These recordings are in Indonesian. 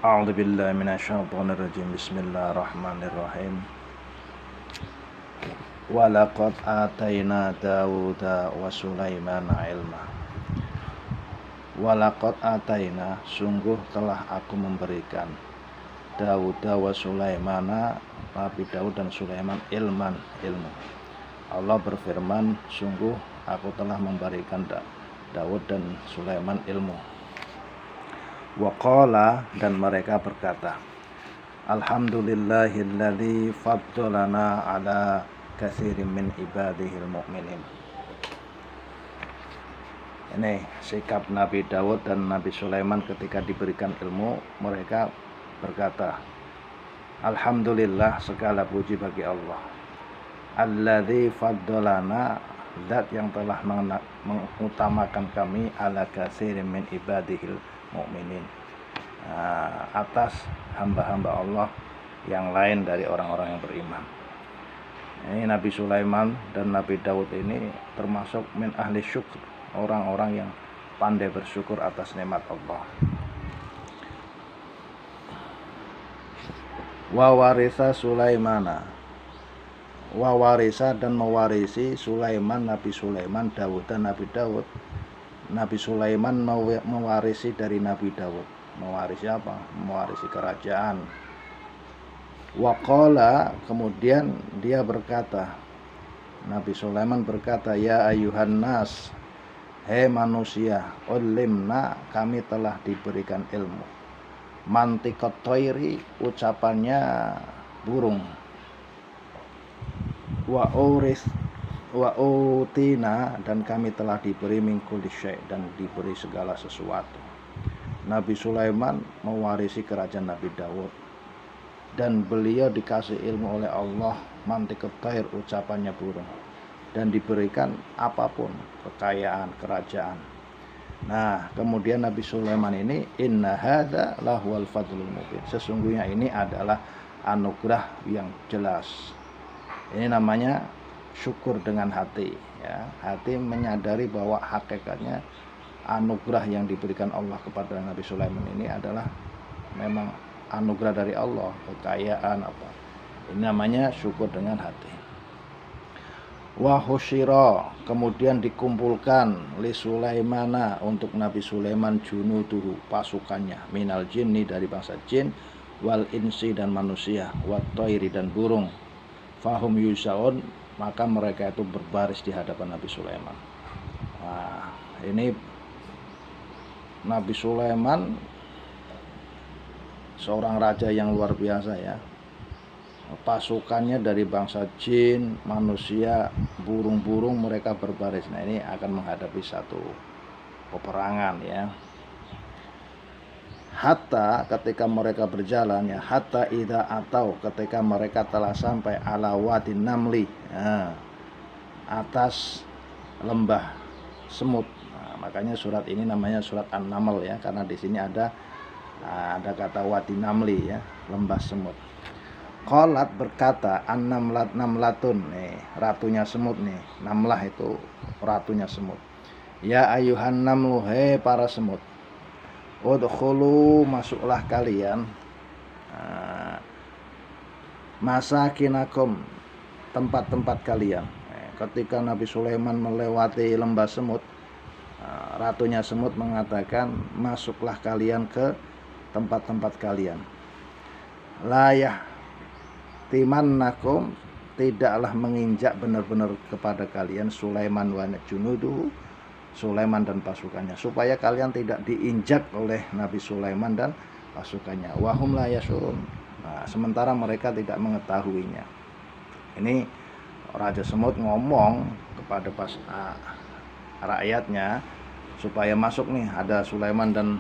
A'udzu billahi minasyaitonir rajim. Bismillahirrahmanirrahim. Wa laqad ataina Dawuda wa Sulaimana ilma. Wa laqad ataina, sungguh telah aku memberikan Dawuda wa Sulaimana, Nabi Daud dan Sulaiman, ilmu. Allah berfirman, sungguh aku telah memberikan Daud dan Sulaiman ilmu. Waqala, dan mereka berkata, Alhamdulillahilladzi faddalana ala katsirin min ibadihil mu'minin. Ini sikap Nabi Daud dan Nabi Sulaiman ketika diberikan ilmu. Mereka berkata, Alhamdulillah, segala puji bagi Allah, alladzi faddalana, zat yang telah mengutamakan kami, ala katsirin min ibadihil mu'minin, atas hamba-hamba Allah yang lain dari orang-orang yang beriman. Ini Nabi Sulaiman dan Nabi Daud ini termasuk min ahli syukur, orang-orang yang pandai bersyukur atas nikmat Allah. Wa warisa Sulaimana, wa warisa, dan mewarisi Sulaiman, Nabi Sulaiman, Daud dan Nabi Daud. Nabi Sulaiman mewarisi dari Nabi Daud. Mewarisi apa? Mewarisi kerajaan. Waqala, kemudian dia berkata, Nabi Sulaiman berkata, ya ayuhan nas, hei manusia, ulimna, kami telah diberikan ilmu. Mantiqat thairi, ucapannya burung. Wa utina, dan kami telah diberi min kulli syai', dan diberi segala sesuatu. Nabi Sulaiman mewarisi kerajaan Nabi Daud, dan beliau dikasih ilmu oleh Allah, mantiqat thair, ucapannya burung, dan diberikan apapun, kekayaan, kerajaan. Nah, kemudian Nabi Sulaiman ini, inna hadza lahuwal fadlul mubin, sesungguhnya ini adalah anugerah yang jelas. Ini namanya syukur dengan hati, ya. Hati menyadari bahwa hakikatnya anugerah yang diberikan Allah kepada Nabi Sulaiman ini adalah memang anugerah dari Allah, kekayaan apa. Ini namanya syukur dengan hati. Wa husyira, kemudian dikumpulkan li Sulaimana, untuk Nabi Sulaiman, junuduhu, pasukannya, minal jinni, dari bangsa jin, wal insi, dan manusia, wat thairi, dan burung. Fahum yusaun, maka mereka itu berbaris di hadapan Nabi Sulaiman. Nah, ini Nabi Sulaiman seorang raja yang luar biasa, ya. Pasukannya dari bangsa jin, manusia, burung-burung, mereka berbaris. Nah, ini akan menghadapi satu peperangan, ya. Hatta, ketika mereka berjalan, ya, hatta idza atau, ketika mereka telah sampai ala wadin namli, ya, atas lembah semut. Nah, makanya surat ini namanya surat An-Naml, ya, karena di sini ada kata wadi namli, ya, lembah semut. Qalat, berkata, namlatun, nih, ratunya semut nih. Namlah itu ratunya semut. Ya ayuhan namlu, hei para semut, udkhulu, masuklah kalian, masakinakum, tempat-tempat kalian. Ketika Nabi Sulaiman melewati lembah semut, ratunya semut mengatakan, masuklah kalian ke tempat-tempat kalian. Layah timannakum, tidaklah menginjak benar-benar kepada kalian, Sulaiman wa junuduhu, Sulaiman dan pasukannya, supaya kalian tidak diinjak oleh Nabi Sulaiman dan pasukannya. Wahum la yashurun, nah, sementara mereka tidak mengetahuinya. Ini Raja Semut ngomong kepada rakyatnya supaya masuk nih, ada Sulaiman dan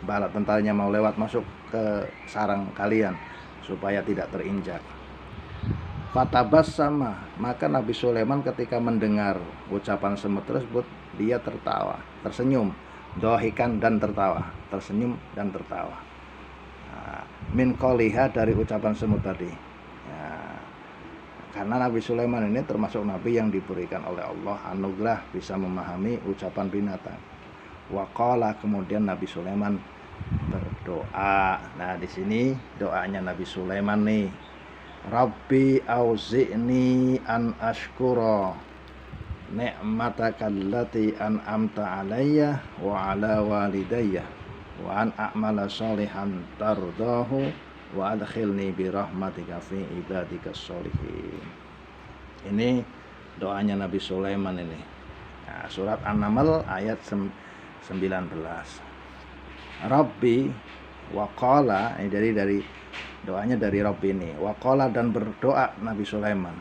bala tentaranya mau lewat masuk ke sarang kalian supaya tidak terinjak. Fatabas sama, maka Nabi Sulaiman ketika mendengar ucapan semut tersebut, dia tertawa, tersenyum, dohikan, dan tertawa, tersenyum dan tertawa. Min qoliha, dari ucapan semut tadi, ya, karena Nabi Sulaiman ini termasuk Nabi yang diberikan oleh Allah anugerah bisa memahami ucapan binatang. Wa qala, kemudian Nabi Sulaiman berdoa. Nah, di sini doanya Nabi Sulaiman nih. Rabbi auzi'ni an ashkura ni'mataka allati an'amta alayya wa ala walidayya wa an a'mala sholihan tardahu wa adkhilni bi rahmatika fi ibadika sholihin. Ini doanya Nabi Sulaiman ini. Nah, surat An-Naml ayat 19. Rabbi waqala, ini dari doanya dari Rabbi ini. Waqala, dan berdoa Nabi Sulaiman.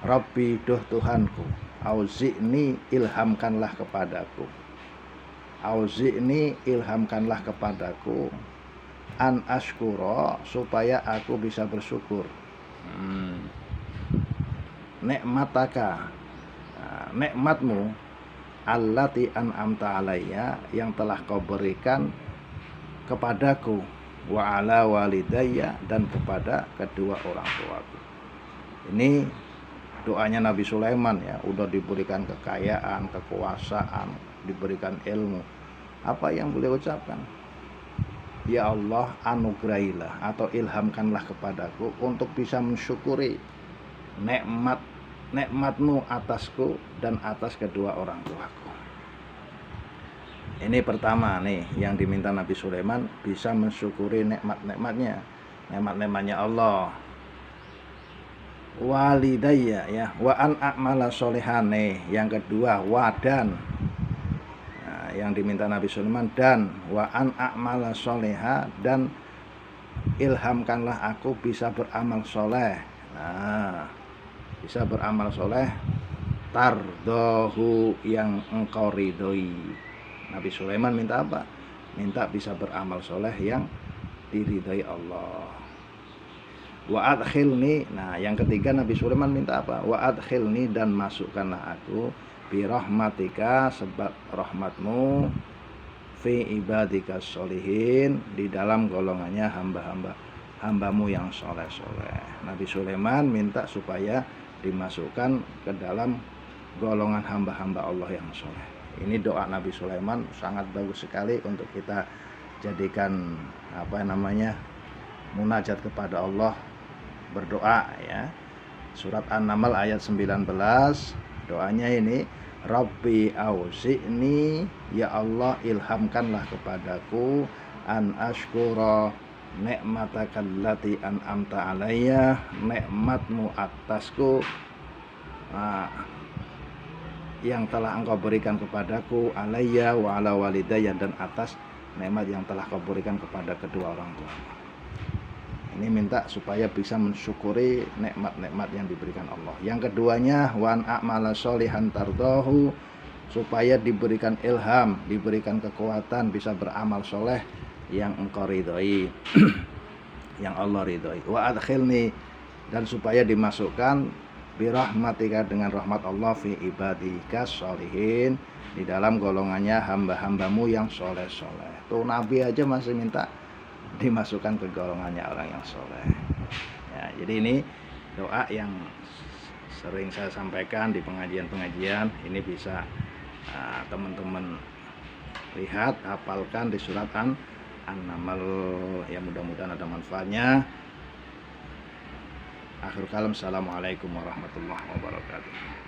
Rabbi, duh Tuhanku, auzi'ni, ilhamkanlah kepadaku. Auzi'ni, ilhamkanlah kepadaku, an ashkura, supaya aku bisa bersyukur. Nikmataka, nikmatmu, allati an'amta alayya, yang telah kau berikan kepadaku, wa ala walidayya, dan kepada kedua orang tuaku. Ini doanya Nabi Sulaiman ya, udah diberikan kekayaan, kekuasaan, diberikan ilmu. Apa yang beliau ucapkan? Ya Allah, anugerahilah atau ilhamkanlah kepadaku untuk bisa mensyukuri nikmatmu atasku dan atas kedua orang tuaku. Ini pertama nih yang diminta Nabi Sulaiman, bisa mensyukuri nikmat-nikmatnya Allah. Walidayya ya, wa an a'mala sholihan nih. Yang kedua, wadan. Nah, yang diminta Nabi Sulaiman, dan wa an a'mala sholiha, dan ilhamkanlah aku bisa beramal soleh. Nah, bisa beramal soleh, tardohu, yang engkau ridhoi. Nabi Sulaiman minta apa? Minta bisa beramal soleh yang diridhai Allah. Wa adkhilni, nah yang ketiga Nabi Sulaiman minta apa? Wa adkhilni, dan masukkanlah aku, bi rahmatika, sebab rahmatmu, fi ibadika sholihin, di dalam golongannya hambamu yang soleh-soleh. Nabi Sulaiman minta supaya dimasukkan ke dalam golongan hamba-hamba Allah yang soleh. Ini doa Nabi Sulaiman sangat bagus sekali untuk kita jadikan munajat kepada Allah, berdoa ya. Surat An-Naml ayat 19, doanya ini, Rabbi auzi'ni, ya Allah ilhamkanlah kepadaku, an ashkura ni'mataka allati an'amta alayya, nikmatmu atasku, yang telah engkau berikan kepadaku, alayya wa ala walidayya, dan atas nikmat yang telah kau berikan kepada kedua orang tua. Ini minta supaya bisa mensyukuri nikmat-nikmat yang diberikan Allah. Yang keduanya, wa an a'mala sholihan tardahu, supaya diberikan ilham, diberikan kekuatan bisa beramal soleh yang engkau ridhoi, yang Allah ridhoi. Wa adkhilni, dan supaya dimasukkan birahmatika, dengan rahmat Allah, fi ibadika sholihin, di dalam golongannya hamba-hambamu yang soleh-soleh. Tuh Nabi aja masih minta dimasukkan ke golongannya orang yang soleh ya. Jadi ini doa yang sering saya sampaikan di pengajian-pengajian. Ini bisa teman-teman lihat, hafalkan di surat An-Naml ya, mudah-mudahan ada manfaatnya. Akhir kalam, assalamualaikum warahmatullahi wabarakatuh.